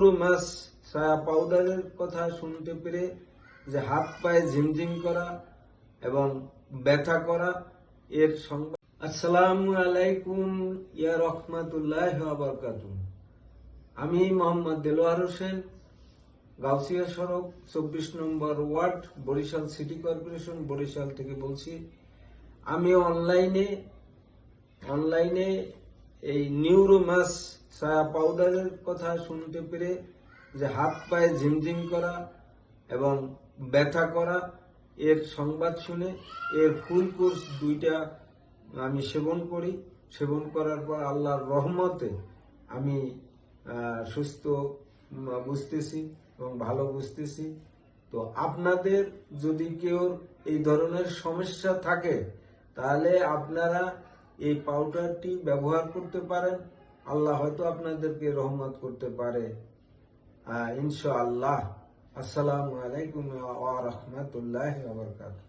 নিউরোমাস ছায়া পাউডারের কথা শুনতে পেরে যে হাত পায়ে ঝিমঝিম করা এবং ব্যথা করা এর সংবাদ। আসসালামু আলাইকুম ইয়া রহমাতুল্লাহি ওয়া বারাকাতুহু। আমি মোহাম্মদ দেলোয়ার হোসেন, গাউসিয়া সড়ক 24 নম্বর ward, Barishal city corporation, Barishal থেকে বলছি। আমি অনলাইনে এই নিউরোমাস ছায়া পাউডারের কথা শুনতে পেরে যে হাত পায়ে ঝিমঝিম করা এবং ব্যথা করা এর সংবাদ শুনে এর ফুল কোর্স 2টা আমি সেবন করি। সেবন করার পর আল্লাহর রহমতে আমি সুস্থ বুঝতেছি এবং ভালো বুঝতেছি। তো আপনাদের যদি কেউ এই ধরনের সমস্যা থাকে তাহলে আপনারা এই পাউডারটি ব্যবহার করতে পারেন। আল্লাহ হয়তো আপনাদেরকে রহমত করতে পারে ইনশাআল্লাহ। আসসালামু আলাইকুম ওয়া রাহমাতুল্লাহি ওয়া বারাকাতুহু।